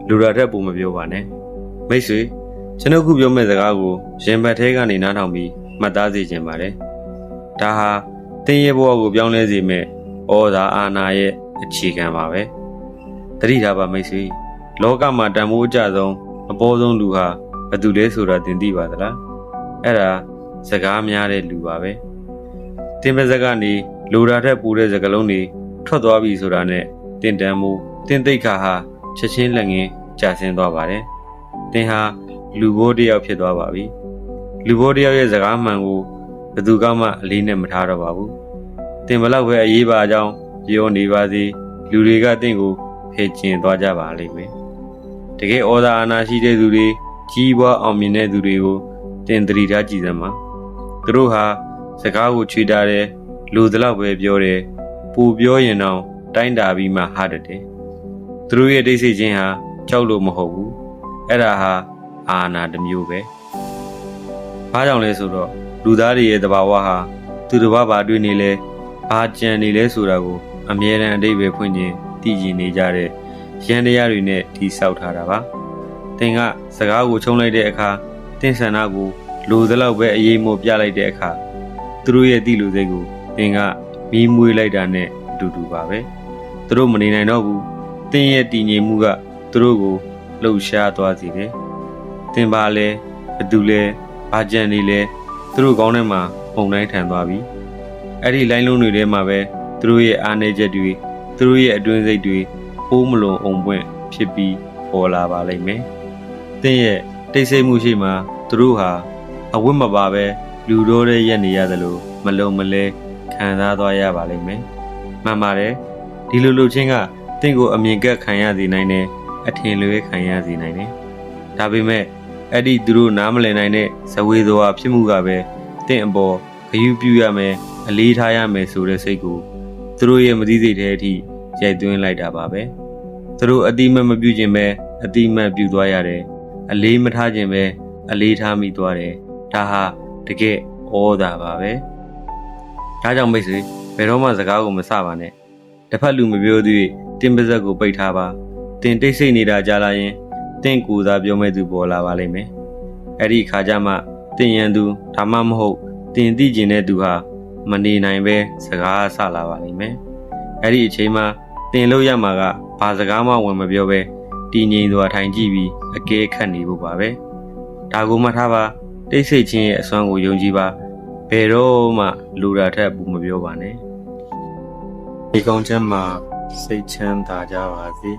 လူရာထက်ပုံမပြောပါနဲ့မိတ်ဆွေကျွန်ုပ်ခုပြောမဲ့စကားကိုရင်ဘတ်ထဲကနေနားထောင်ပြီးမှတ်သားစေချင်ပါတယ်ဒါဟာတင်းရဲ့ဘဝကိုပြောင်းလဲစေမဲ့ဩဇာအာဏာရဲ့အခြေခံပါပဲတတိထားပါမိတ်ဆွေလောကမှာတန်ဖိုးအကျဆုံးအပေါ်ဆုံးလူဟာဘယ်သူလဲဆိုတာသင်သိပါသလားအဲ့ဒါစကားများတဲ့လူပါပဲတင်းပါးစက်ကနေလူရာထက်ပိုတဲ့စကားလုံးတွေထွက်သွားပြီဆိုတာနဲ့တင်တန်းမှုတင်သိက္ခာဟာချက်ချင်းလက်ငင်းကျဆင်းသွားပါတယ်တင်ဟာလူဘိုးတစ်ယောက်ဖြစ်သွားပါပြီလူဘိုးတစ်ယောက်ရဲ့စကားမှန်ကိုဘယ်သူမှအလေးနဲ့မထားတော့ပါဘူးတင်ဘလောက်ပဲအရေးပါကြောင်းပြောနေပါစေလူတွေကတင့်ကိုဖေ့ကျင်သွားကြပါလိမ့်မယ်တကယ်ဩဇာအာဏာရှိတဲ့သူတွေကြီးပွားအောင်မြင်တဲ့သူတွေကိုတင်သတိထားကြည့်စမ်းပါသူတို့ဟာစကားကိုချွေတာတယ်လူသလောက်ပဲပြောတယ်ပူပြောရင်တော့တိုင်းတာပြီးမှဟာတယ်သူတို့ရဲ့တိတ်ဆိတ်ခြင်းဟာကြောက်လို့မဟုတ်ဘူးအဲ့ဒါဟာအာဏာတစ်မျိုးပဲဘာကြောင့်လဲဆိုတော့လူသားတွေရဲ့သဘာဝဟာသူတစ်ပါးဘာတွေ့နေလဲဘာကြံနေလဲဆိုတာကိုအမြဲတမ်းအတိတ်ပဲဖွင့်ခြင်းသိကျင်နေကြတဲ့ရန်တရားတွေနဲ့တိဆောက်ထားတာပါသင်ကစကားကိုချုံလိုက်တဲ့အခါသင်ဆန္ဒကိုလိုသလောက်ပဲအရေးမို့ပြလိုက်တဲ့အခါသူတို့ရဲ့တိလူစိတ်ကိုသင်ကမီးမွေးလိုက်တာနဲ့အတူတူပါပဲသူတို့မနေနိုင်တော့ဘူးသင်ရဲ့တည်ငြိမ်မှုကသူတို့ကိုလှုပ်ရှားသွားစေတယ်သင်ပါလဲဘသူလဲဘာကြံနေလဲသူတို့ကောင်းထဲမှာပုံတိုင်းထန်သွားပြီအဲ့ဒီလိုင်းလုံးတွေထဲမှာပဲသူတို့ရဲ့အားနည်းချက်တွေသူတို့ရဲ့အတွင်းစိတ်တွေပိုးမလွန်အောင်ပွင့်ဖြစ်ပြီးပေါ်လာပါလိမ့်မယ်သင်ရဲ့တိတ်ဆိတ်မှုရှိမှသူတို့ဟာအဝတ်မပါပဲလူတော်တဲ့ရက်နေရသလိုမလုံမလဲခံစားသွားရပါလိမ့်မယ်မှန်ပါတယ်ဒီလိုလုပ်ခြင်းကတင့်ကိုအမြင်ကပ်ခံရစေနိုင်တယ်အထင်လွဲခံရစေနိုင်တယ်ဒါပေမဲ့အဲ့ဒီသူတို့နားမလည်နိုင်တဲ့ဇဝေဇဝါဖြစ်မှုကပဲတင့်အပေါ်ဂရုပြုရမယ်အလေးထားရမယ်ဆိုတဲ့စိတ်ကိုသူတို့ရဲ့မသိစိတ်ထဲအထိရိုက်သွင်းလိုက်တာပါပဲသူတို့အတိမတ်မပြုခြင်းပဲအတိမတ်ပြုသွားရတယ်အလေးမထားခြင်းပဲအလေးထားမိသွားတယ်ဒါဟာတကယ်ဩဇာပါပဲဒါကြောင့်မိတ်ဆွေဘယ်တော့မှစကားကိုမစပါနဲ့တစ်ဖက်လူမပြောသေးတင်ပါဇက်ကိုပိတ်ထားပါတင်တိတ်ဆိတ်နေတာကြားလာရင်တင့်ကိုယ်သာပြောမဲ့သူပေါ်လာပါလိမ့်မယ်အဲ့ဒီခါကျမှတင်ရန်သူဒါမှမဟုတ်တင်သိကျင်တဲ့သူဟာမနေနိုင်ပဲစကားဆလာပါလိမ့်မယ်အဲ့ဒီအချိန်မှာတင်လို့ရမှာကဘာစကားမှဝင်မပြောပဲတည်ငြိမ်စွာထိုင်ကြည့်ပြီးအကဲခတ်နေဖို့ပါပဲဒါကိုမှတ်ထားပါတိတ်ဆိတ်ခြင်းရဲ့အစွမ်းကိုယုံကြည်ပါဘယ်တော့မှလူရာထက်ဘူးမပြောပါနဲ့ဒီကောင်းချမ်းမှာစိတ်ချမ်းသာကြပါစေ